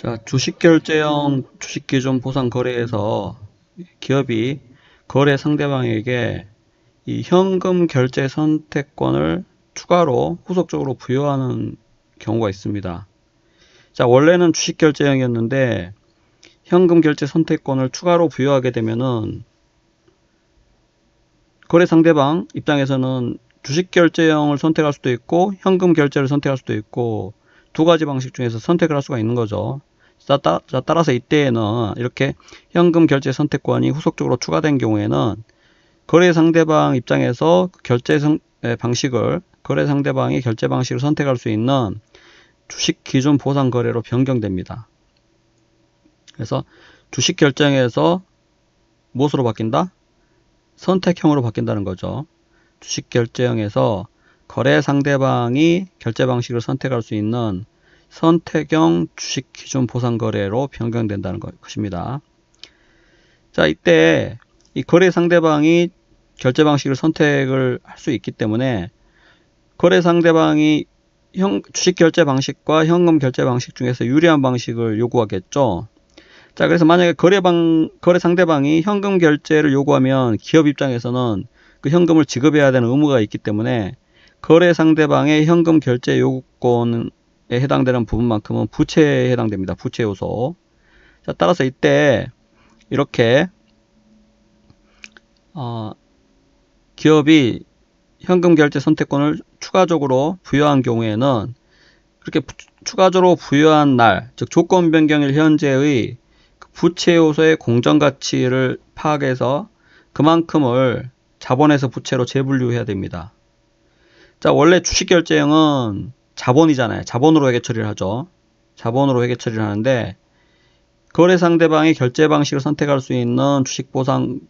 자, 주식결제형 주식기준 보상 거래에서 기업이 거래 상대방에게 이 현금 결제 선택권을 추가로 후속적으로 부여하는 경우가 있습니다. 자, 원래는 주식결제형이었는데 현금 결제 선택권을 추가로 부여하게 되면은 거래 상대방 입장에서는 주식결제형을 선택할 수도 있고 현금 결제를 선택할 수도 있고 두 가지 방식 중에서 선택을 할 수가 있는 거죠. 따라서 이때에는 이렇게 현금 결제 선택권이 후속적으로 추가된 경우에는 거래 상대방 입장에서 거래 상대방이 결제 방식을 선택할 수 있는 주식 기준 보상 거래로 변경됩니다. 그래서 주식 결정에서 무엇으로 바뀐다? 선택형으로 바뀐다는 거죠. 주식 결제형에서 거래 상대방이 결제 방식을 선택할 수 있는 선택형 주식 기준 보상 거래로 변경된다는 것입니다. 자, 이때 이 거래 상대방이 결제 방식을 선택을 할 수 있기 때문에 거래 상대방이 주식 결제 방식과 현금 결제 방식 중에서 유리한 방식을 요구하겠죠. 자, 그래서 만약에 거래 상대방이 현금 결제를 요구하면 기업 입장에서는 그 현금을 지급해야 되는 의무가 있기 때문에 거래 상대방의 현금 결제 요구권에 해당되는 부분만큼은 부채에 해당됩니다. 부채 요소. 자, 따라서 이때 이렇게 기업이 현금 결제 선택권을 추가적으로 부여한 경우에는 그렇게 추가적으로 부여한 날, 즉 조건 변경일 현재의 부채 요소의 공정 가치를 파악해서 그만큼을 자본에서 부채로 재분류해야 됩니다. 자, 원래 주식 결제형은 자본이잖아요. 자본으로 회계 처리를 하죠. 자본으로 회계 처리를 하는데 거래 상대방이 결제 방식을 선택할 수 있는 주식 보상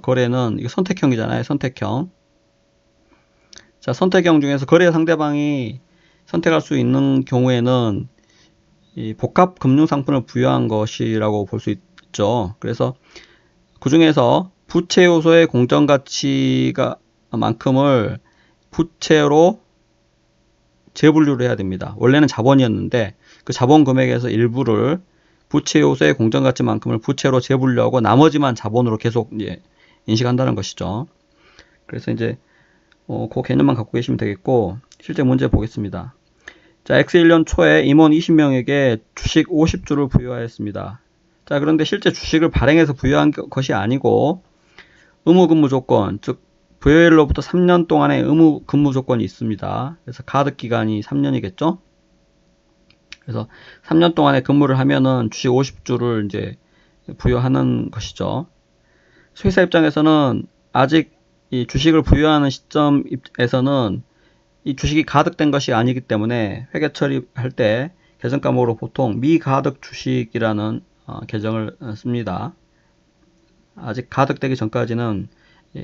거래는 이거 선택형이잖아요. 선택형. 자, 선택형 중에서 거래 상대방이 선택할 수 있는 경우에는 이 복합 금융 상품을 부여한 것이라고 볼 수 있죠. 그래서 그 중에서 부채 요소의 공정 가치가 만큼을 부채로 재분류를 해야 됩니다. 원래는 자본이었는데 그 자본 금액에서 일부를 부채 요소의 공정 가치만큼을 부채로 재분류하고 나머지만 자본으로 계속 인식한다는 것이죠. 그래서 이제 그 개념만 갖고 계시면 되겠고 실제 문제 보겠습니다. 자, X1년 초에 임원 20명에게 주식 50주를 부여하였습니다. 자, 그런데 실제 주식을 발행해서 부여한 것이 아니고 의무 근무 조건, 즉 부여일로부터 3년 동안의 의무 근무 조건이 있습니다. 그래서 가득 기간이 3년이겠죠? 그래서 3년 동안의 근무를 하면은 주식 50주를 이제 부여하는 것이죠. 회사 입장에서는 아직 이 주식을 부여하는 시점에서는 이 주식이 가득된 것이 아니기 때문에 회계 처리할 때 계정 과목으로 보통 미가득 주식이라는 계정을 씁니다. 아직 가득되기 전까지는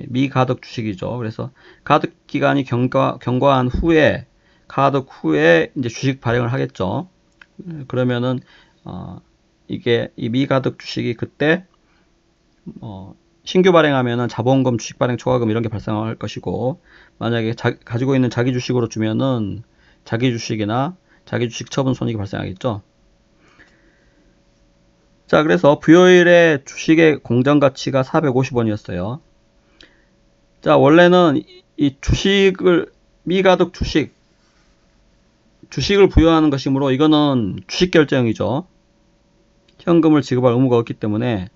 미가득 주식이죠. 그래서 가득 기간이 경과한 후에 가득 후에 이제 주식 발행을 하겠죠. 그러면은 이게 이 미가득 주식이 그때 신규 발행하면은 자본금, 주식 발행 초과금 이런 게 발생할 것이고 만약에 가지고 있는 자기 주식으로 주면은 자기 주식이나 자기 주식 처분 손익이 발생하겠죠. 자, 그래서 부여일에 주식의 공정 가치가 450원이었어요. 자, 원래는 이 미가득 주식을 부여하는 것이므로 이거는 주식 결제형이죠. 현금을 지급할 의무가 없기 때문에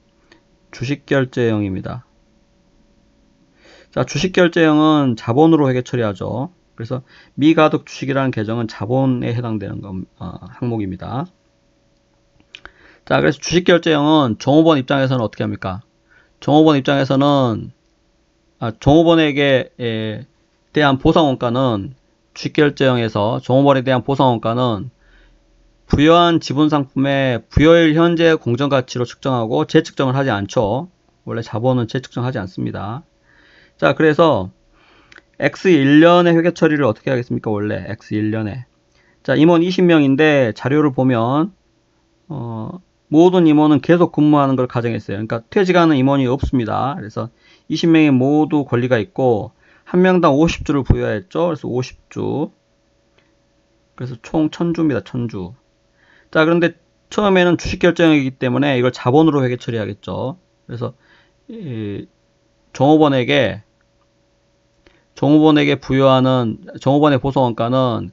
주식 결제형입니다. 자, 주식 결제형은 자본으로 회계 처리하죠. 그래서 미가득 주식이라는 계정은 자본에 해당되는 항목입니다. 자, 그래서 주식 결제형은 종업원 입장에서는 어떻게 합니까? 종업원 입장에서는 종업원에게 대한 보상원가는 주식 결제형에서 종업원에 대한 보상원가는 부여한 지분 상품의 부여일 현재 공정가치로 측정하고 재측정을 하지 않죠. 원래 자본은 재측정하지 않습니다. 자, 그래서 X1년의 회계 처리를 어떻게 하겠습니까? 원래 X1년에. 자, 임원 20명인데 자료를 보면 모든 임원은 계속 근무하는 걸 가정했어요. 그러니까 퇴직하는 임원이 없습니다. 그래서 20명이 모두 권리가 있고 한 명당 50주를 부여했죠. 그래서 50주. 그래서 총 1000주입니다. 1000주. 자, 그런데 처음에는 주식 결정이기 때문에 이걸 자본으로 회계 처리하겠죠. 그래서 종업원에게 부여하는 종업원의 보상원가는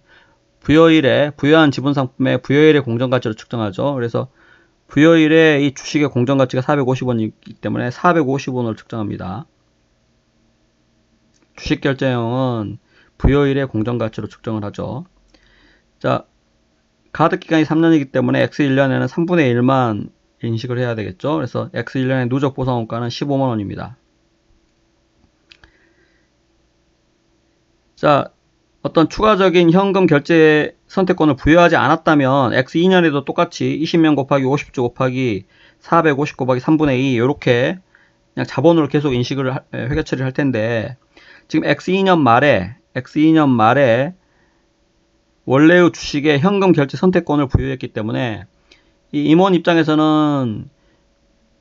부여한 지분 상품의 부여일의 공정가치로 측정하죠. 그래서 부여일에 이 주식의 공정가치가 450원이기 때문에 450원을 측정합니다. 주식 결제형은 부여일의 공정가치로 측정을 하죠. 자, 가득기간이 3년이기 때문에 X1년에는 3분의 1만 인식을 해야 되겠죠. 그래서 X1년의 누적 보상원가는 15만원입니다. 자, 어떤 추가적인 현금 결제 선택권을 부여하지 않았다면 X2년에도 똑같이 20명 곱하기 50주 곱하기 450 곱하기 3분의 2 이렇게 그냥 자본으로 계속 인식을 회계 처리를 할 텐데, 지금 X2년 말에 원래의 주식에 현금 결제 선택권을 부여했기 때문에 이 임원 입장에서는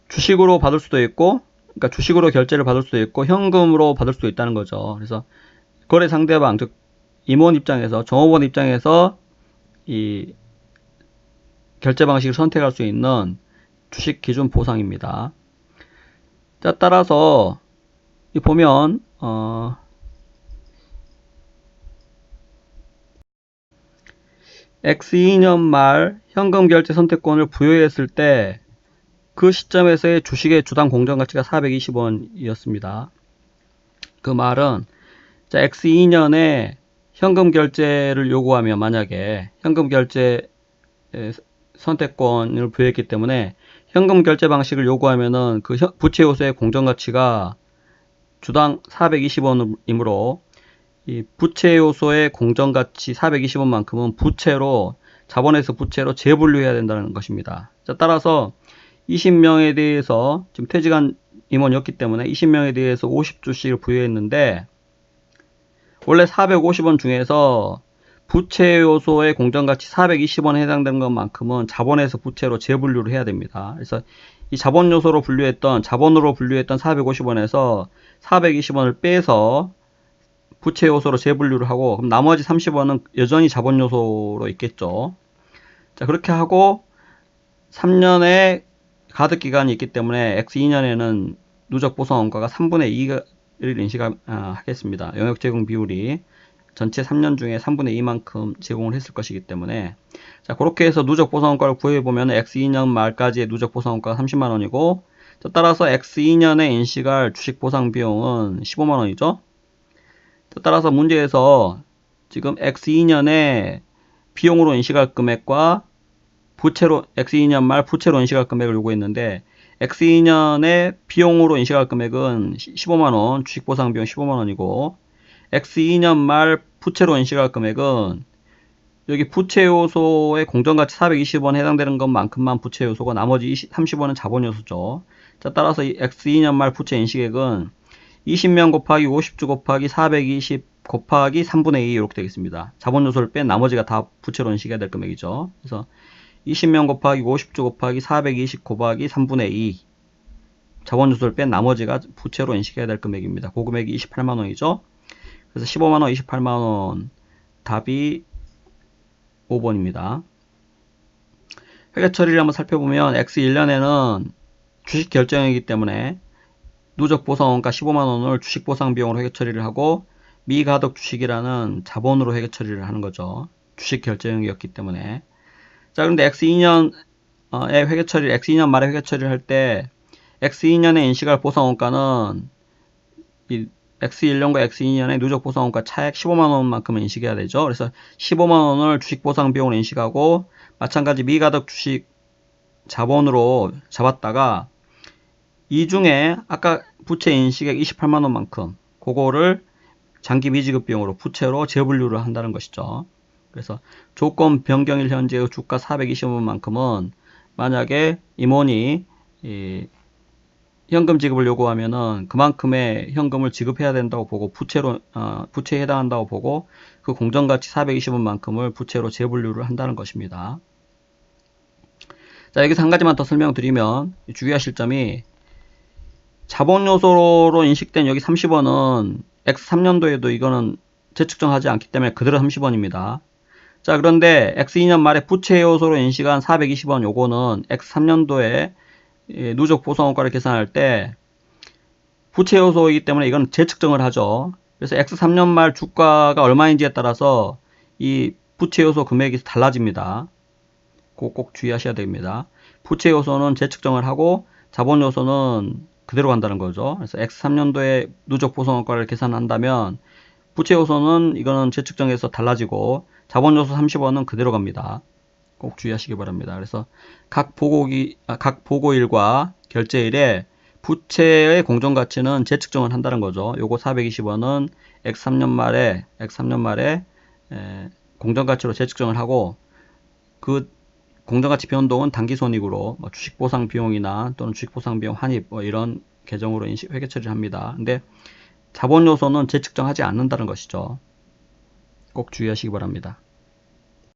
주식으로 받을 수도 있고, 그러니까 주식으로 결제를 받을 수도 있고 현금으로 받을 수도 있다는 거죠. 그래서 거래 상대방, 즉 임원 입장에서, 종업원 입장에서 이 결제 방식을 선택할 수 있는 주식 기준 보상입니다. 자, 따라서 이 보면 X2년 말 현금 결제 선택권을 부여했을 때 그 시점에서의 주식의 주당 공정가치가 420원이었습니다. 그 말은 자, X2년에 현금 결제를 요구하면, 만약에 현금 결제 선택권을 부여했기 때문에 현금 결제 방식을 요구하면은 그 부채 요소의 공정가치가 주당 420원이므로 이 부채 요소의 공정가치 420원만큼은 자본에서 부채로 재분류해야 된다는 것입니다. 자, 따라서 20명에 대해서 지금 퇴직한 임원이었기 때문에 20명에 대해서 50주씩을 부여했는데, 원래 450원 중에서 부채 요소의 공정가치 420원에 해당되는 것만큼은 자본에서 부채로 재분류를 해야 됩니다. 그래서 이 자본으로 분류했던 450원에서 420원을 빼서 부채 요소로 재분류를 하고, 그럼 나머지 30원은 여전히 자본 요소로 있겠죠. 자, 그렇게 하고 3년의 가득 기간이 있기 때문에 X2년에는 누적 보상원가가 3분의 2를 인식하겠습니다. 영역 제공 비율이 전체 3년 중에 3분의 2만큼 제공을 했을 것이기 때문에, 자, 그렇게 해서 누적 보상원가를 구해보면 X2년 말까지의 누적 보상원가가 30만원이고, 따라서 X2년에 인식할 주식 보상 비용은 15만원이죠. 따라서 문제에서 지금 X2년에 비용으로 인식할 금액과 X2년 말 부채로 인식할 금액을 요구했는데, X2년에 비용으로 인식할 금액은 15만원, 주식 보상 비용 15만원이고, X2년 말 부채로 인식할 금액은 여기 부채 요소의 공정가치 420원 해당되는 것만큼만 부채 요소고 나머지 30원은 자본 요소죠. 자, 따라서 이 X2년 말 부채 인식액은 20명 곱하기 50주 곱하기 420 곱하기 3분의 2 이렇게 되겠습니다. 자본 요소를 뺀 나머지가 다 부채로 인식해야 될 금액이죠. 그래서 20명 곱하기 50주 곱하기 420 곱하기 3분의 2 자본 요소를 뺀 나머지가 부채로 인식해야 될 금액입니다. 그 금액이 28만원이죠. 그래서 15만원, 28만원, 답이 5번입니다. 회계 처리를 한번 살펴보면 X1년에는 주식 결정이기 때문에 누적 보상원가 15만원을 주식 보상 비용으로 회계 처리를 하고, 미가덕 주식이라는 자본으로 회계 처리를 하는 거죠. 주식 결정이었기 때문에. 자, 그런데 X2년에 X2년 말에 회계 처리를 할 때 X2년에 인식할 보상원가는 이 X1년과 X2년의 누적 보상원가 차액 15만원만큼은 인식해야 되죠. 그래서 15만원을 주식 보상 비용으로 인식하고, 마찬가지 미가덕 주식 자본으로 잡았다가 이 중에 아까 부채 인식액 28만원만큼 그거를 장기 미지급 비용으로 부채로 재분류를 한다는 것이죠. 그래서 조건 변경일 현재의 주가 420원만큼은 만약에 임원이 현금 지급을 요구하면은 그만큼의 현금을 지급해야 된다고 보고, 부채에 해당한다고 보고 그 공정가치 420원만큼을 부채로 재분류를 한다는 것입니다. 자, 여기서 한 가지만 더 설명드리면 주의하실 점이, 자본 요소로 인식된 여기 30원은 X3년도에도 이거는 재측정하지 않기 때문에 그대로 30원입니다. 자, 그런데 X2년 말에 부채 요소로 인식한 420원 요거는 X3년도에 누적 보상원가를 계산할 때 부채 요소이기 때문에 이건 재측정을 하죠. 그래서 X3년 말 주가가 얼마인지에 따라서 이 부채 요소 금액이 달라집니다. 꼭 주의하셔야 됩니다. 부채 요소는 재측정을 하고 자본 요소는 그대로 간다는 거죠. 그래서 X3년도에 누적 보상원가를 계산한다면 부채 요소는 이거는 재측정해서 달라지고 자본 요소 30원은 그대로 갑니다. 꼭 주의하시기 바랍니다. 그래서 각 보고일과 결제일에 부채의 공정가치는 재측정을 한다는 거죠. 요거 420원은 X3년 말에 공정가치로 재측정을 하고 그 공정가치 변동은 단기손익으로 주식보상 비용이나 또는 주식보상 비용 환입 이런 계정으로 회계 처리를 합니다. 근데 자본 요소는 재측정하지 않는다는 것이죠. 꼭 주의하시기 바랍니다.